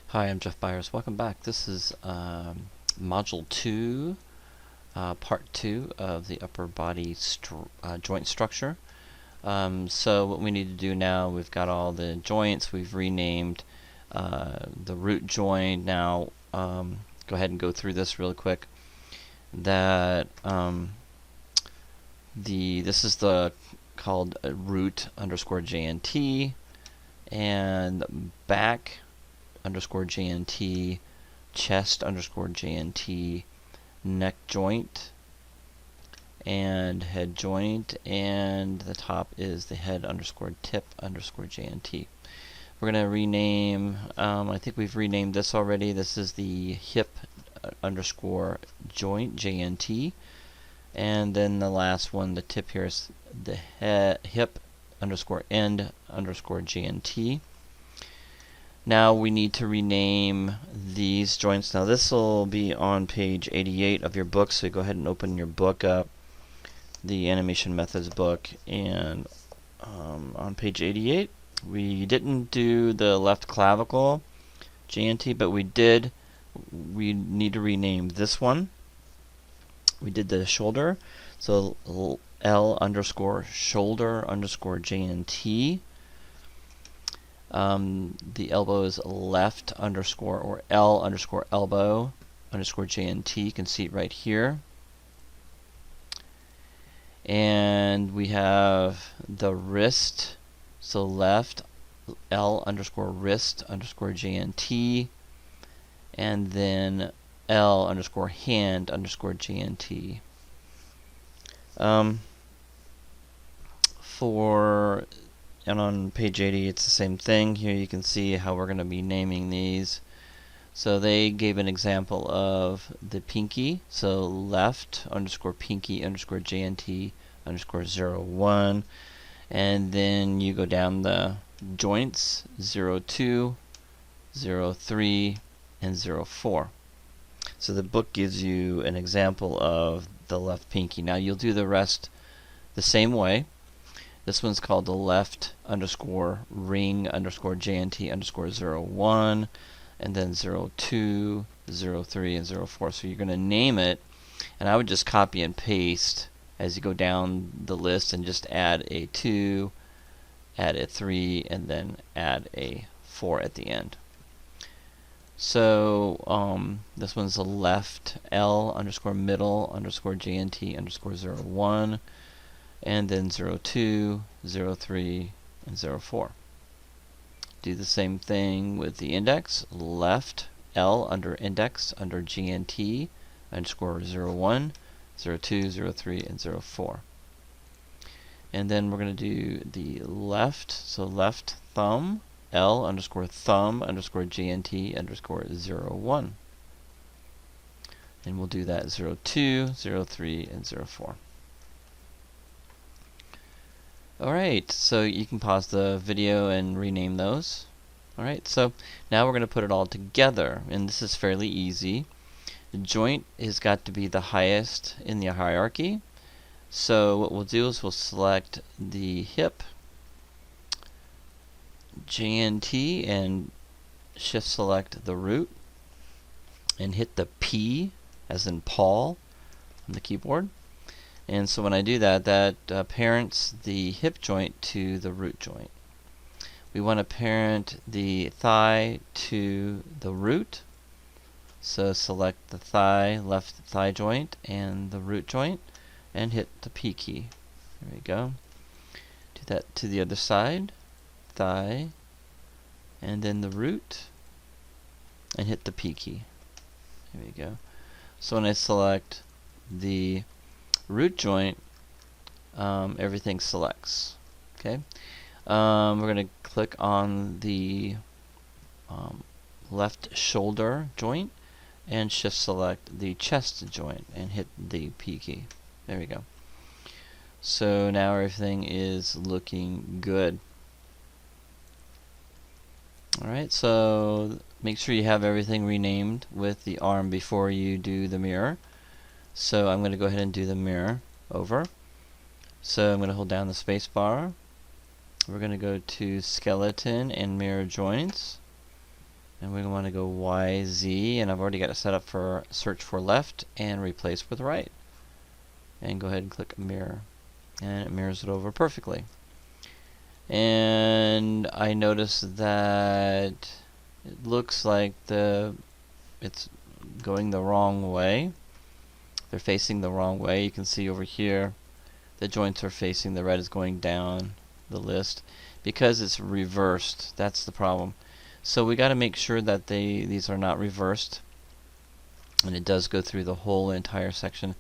Hi, I'm Jeff Byers. Welcome back. This is Module 2, Part 2 of the upper body joint structure. So what we need to do now, we've got all the joints, we've renamed the root joint. Now go ahead and go through this real quick. That this is the called root underscore JNT, and back underscore JNT, chest underscore JNT, neck joint, and head joint, and the top is the head underscore tip underscore JNT. We're going to rename, I think we've renamed this already. This is the hip underscore joint JNT, and then the last one, the tip here, is the hip underscore end underscore JNT. Now we need to rename these joints. Now this will be on page 88 of your book, so go ahead and open your book up, the Animation Methods book, and on page 88 we didn't do the left clavicle JNT, but we need to rename this one. We did the shoulder, so L underscore shoulder underscore JNT. The elbow is left underscore or L underscore elbow underscore JNT. You can see it right here. And we have the wrist, so left L underscore wrist underscore JNT, and then L underscore hand underscore JNT. And on page 80 it's the same thing. Here you can see how we're going to be naming these. So they gave an example of the pinky, so left underscore pinky underscore JNT underscore 01, and then you go down the joints 02, 03, and 04. So the book gives you an example of the left pinky. Now you'll do the rest the same way. This one's called the left underscore ring underscore JNT underscore 01, and then 02, 03, and 04. So you're going to name it, and I would just copy and paste as you go down the list and just add a 2, add a 3, and then add a 4 at the end. So this one's the left L underscore middle underscore JNT underscore 01, and then 02, 03, and 04. Do the same thing with the index, left L under index under GNT underscore 01, 02, 03, and 04. And then we're going to do the left, so left thumb L underscore thumb underscore GNT underscore 01. And we'll do that 02, 03, and 04. Alright, so you can pause the video and rename those. Alright, so now we're going to put it all together, and this is fairly easy. The joint has got to be the highest in the hierarchy. So what we'll do is we'll select the hip JNT and shift select the root and hit the P as in Paul on the keyboard. And so when I do that, that parents the hip joint to the root joint. We want to parent the thigh to the root. So select the thigh, left thigh joint, and the root joint, and hit the P key. There we go. Do that to the other side. Thigh, and then the root, and hit the P key. There we go. So when I select the root joint, everything selects. Okay. We're going to click on the left shoulder joint and shift select the chest joint and hit the P key. There we go. So now everything is looking good. Alright, so make sure you have everything renamed with the arm before you do the mirror. So I'm going to go ahead and do the mirror over. So I'm going to hold down the space bar. We're going to go to skeleton and mirror joints. and we want to go YZ, and I've already got it set up for search for left and replace with right. And go ahead and click mirror, and it mirrors it over perfectly. And I notice that it looks like it's going the wrong way. They're facing the wrong way. You can see over here the joints are facing, the red is going down the list because it's reversed. That's the problem. So we got to make sure that these are not reversed, and it does go through the whole entire section.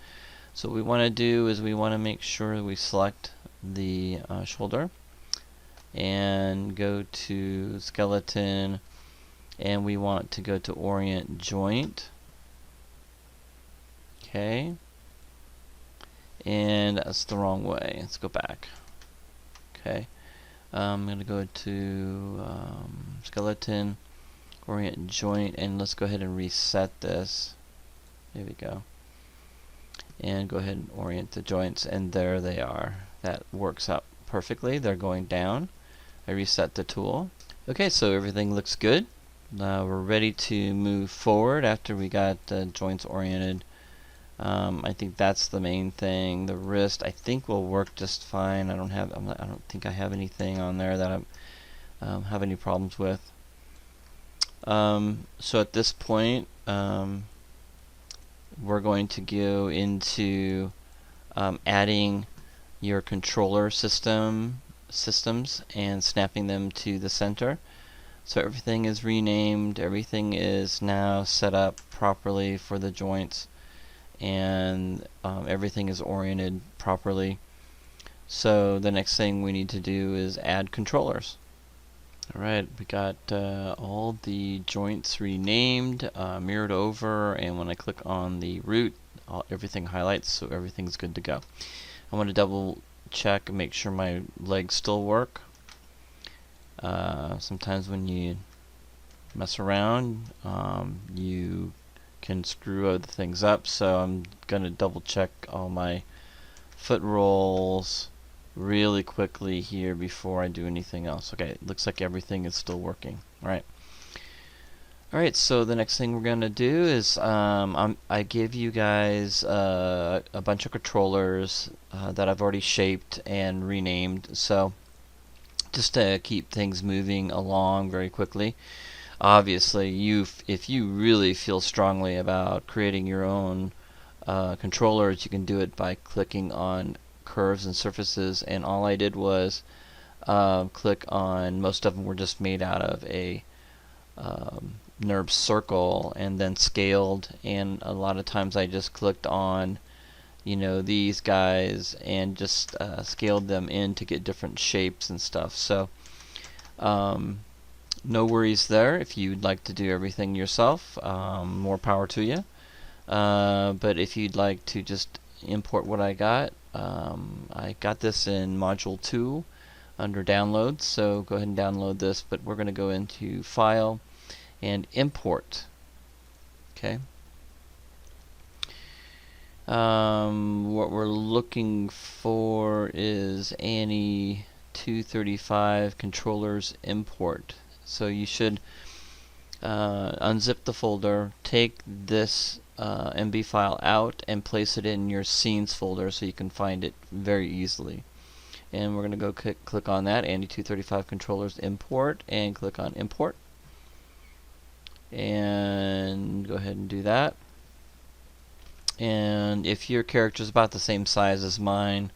So what we want to do is we want to make sure we select the shoulder and go to skeleton, and we want to go to orient joint. Okay, and that's the wrong way. Let's go back. Okay, I'm going to go to skeleton, orient joint, and let's go ahead and reset this. There we go. And go ahead and orient the joints, and there they are. That works out perfectly. They're going down. I reset the tool. Okay, so everything looks good. Now we're ready to move forward after we got the joints oriented. I think that's the main thing. The wrist, I think, will work just fine. I don't think I have anything on there that I have any problems with. So at this point, we're going to go into adding your controller systems and snapping them to the center. So everything is renamed. Everything is now set up properly for the joints, and everything is oriented properly. So the next thing we need to do is add controllers. Alright, we got all the joints renamed, mirrored over, and when I click on the root, everything highlights, so everything's good to go. I want to double check and make sure my legs still work. Sometimes when you mess around, you can screw other things up, so I'm going to double check all my foot rolls really quickly here before I do anything else. Okay, it looks like everything is still working. Alright, so the next thing we're going to do is I give you guys a bunch of controllers that I've already shaped and renamed, so just to keep things moving along very quickly. Obviously, if you really feel strongly about creating your own controllers, you can do it by clicking on curves and surfaces, and all I did was click on, most of them were just made out of a NURB circle and then scaled, and a lot of times I just clicked on these guys and just scaled them in to get different shapes and stuff. So no worries there. If you'd like to do everything yourself, more power to you. But if you'd like to just import what I got this in Module 2 under Downloads, so go ahead and download this, but we're going to go into File and Import. Okay. What we're looking for is ANI 235 controllers import. So you should unzip the folder, take this MB file out, and place it in your scenes folder so you can find it very easily. And we're going to go click on that, ANI 235 controllers import, and click on import. And go ahead and do that. And if your character is about the same size as mine,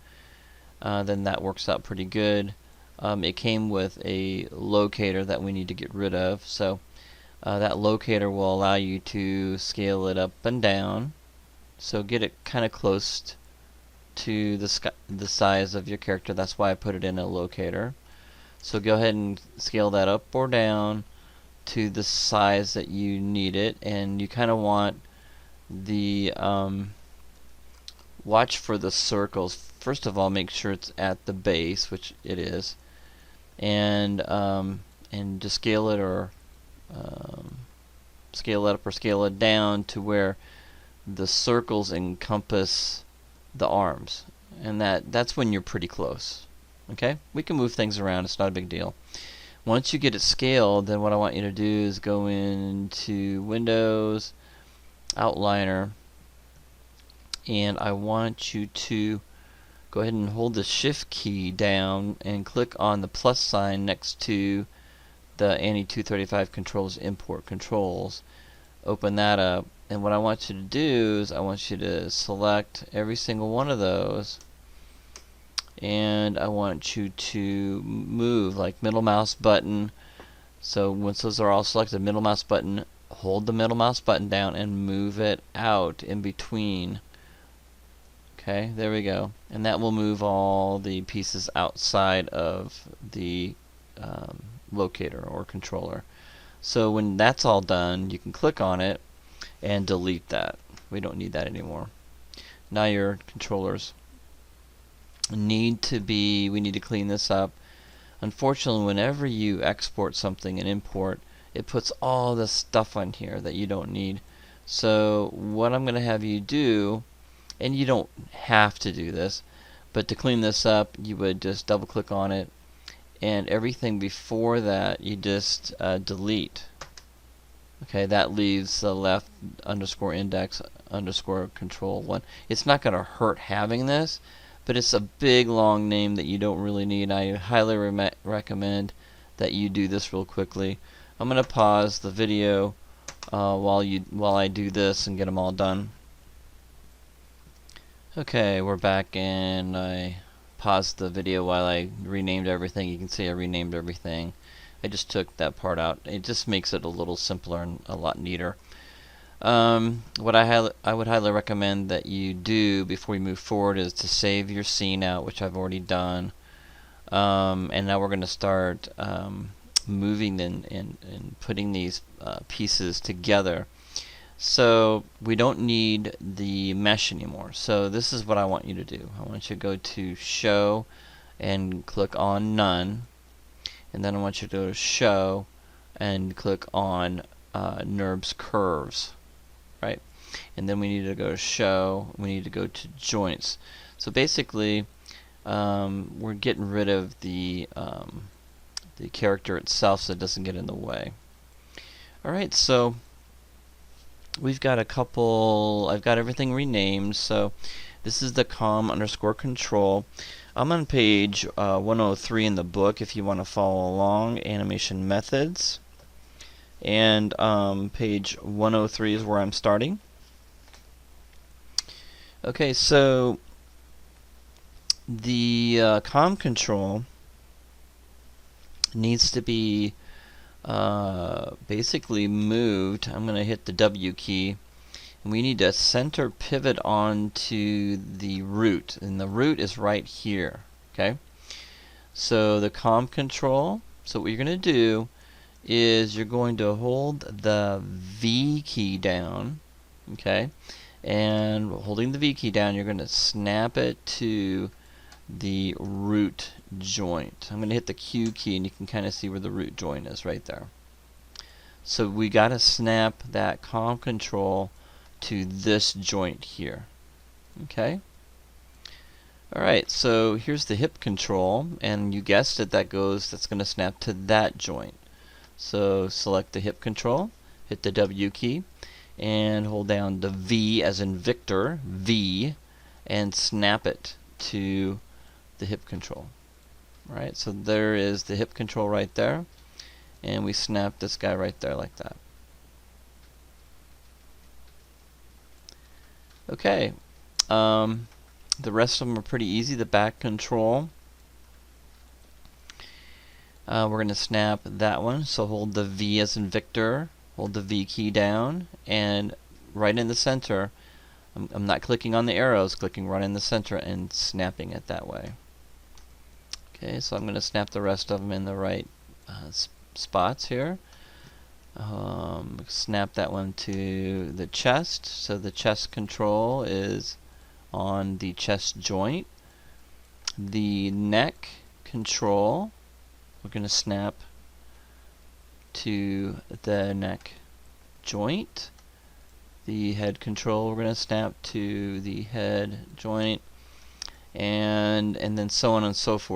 then that works out pretty good. It came with a locator that we need to get rid of, so that locator will allow you to scale it up and down, so get it kind of close to the size of your character. That's why I put it in a locator. So go ahead and scale that up or down to the size that you need it, and you kind of want the watch for the circles. First of all, make sure it's at the base, which it is, and just scale it or scale it up or scale it down to where the circles encompass the arms, and that's when you're pretty close. Okay, we can move things around, it's not a big deal. Once you get it scaled, then what I want you to do is go into Windows, Outliner, and I want you to go ahead and hold the Shift key down and click on the plus sign next to the ANI 235 controls import controls. Open that up, and what I want you to do is I want you to select every single one of those, and I want you to move, like middle mouse button. So once those are all selected, middle mouse button, hold the middle mouse button down and move it out in between. Okay, there we go. And that will move all the pieces outside of the locator or controller. So when that's all done, you can click on it and delete that. We don't need that anymore. Now your controllers we need to clean this up. Unfortunately, whenever you export something and import, it puts all this stuff on here that you don't need. So what I'm going to have you do, and you don't have to do this, but to clean this up, you would just double click on it, and everything before that you just delete. Okay, that leaves the left underscore index underscore control 1. It's not going to hurt having this, but it's a big long name that you don't really need. I highly recommend that you do this real quickly. I'm going to pause the video while I do this and get them all done. Okay, we're back, and I paused the video while I renamed everything. You can see I renamed everything. I just took that part out. It just makes it a little simpler and a lot neater. What I would highly recommend that you do before you move forward is to save your scene out, which I've already done. And now we're going to start moving and putting these pieces together. So we don't need the mesh anymore. So this is what I want you to do. I want you to go to Show and click on None. And then I want you to go to Show and click on NURBS Curves. Right? And then we need to go to Show. We need to go to Joints. So basically, we're getting rid of the character itself so it doesn't get in the way. Alright, so we've got a couple, I've got everything renamed. So this is the com underscore control. I'm on page 103 in the book if you want to follow along, animation methods. And page 103 is where I'm starting. Okay, so the com control needs to be basically moved. I'm going to hit the W key, and we need to center pivot onto the root, and the root is right here. Okay, so the com control, so what you're going to do is you're going to hold the V key down, okay, and holding the V key down, you're going to snap it to the root joint. I'm going to hit the Q key, and you can kind of see where the root joint is right there. So we got to snap that com control to this joint here. Okay. Alright, so here's the hip control, and you guessed it, that's going to snap to that joint. So select the hip control, hit the W key, and hold down the V as in Victor, V, and snap it to the hip control. Right, so there is the hip control right there, and we snap this guy right there like that. Okay, the rest of them are pretty easy. The back control, we're going to snap that one, so hold the V as in Victor, hold the V key down, and right in the center, I'm not clicking on the arrows, clicking right in the center and snapping it that way. Okay, so I'm going to snap the rest of them in the right spots here. Snap that one to the chest, so the chest control is on the chest joint. The neck control, we're going to snap to the neck joint. The head control, we're going to snap to the head joint, and then so on and so forth.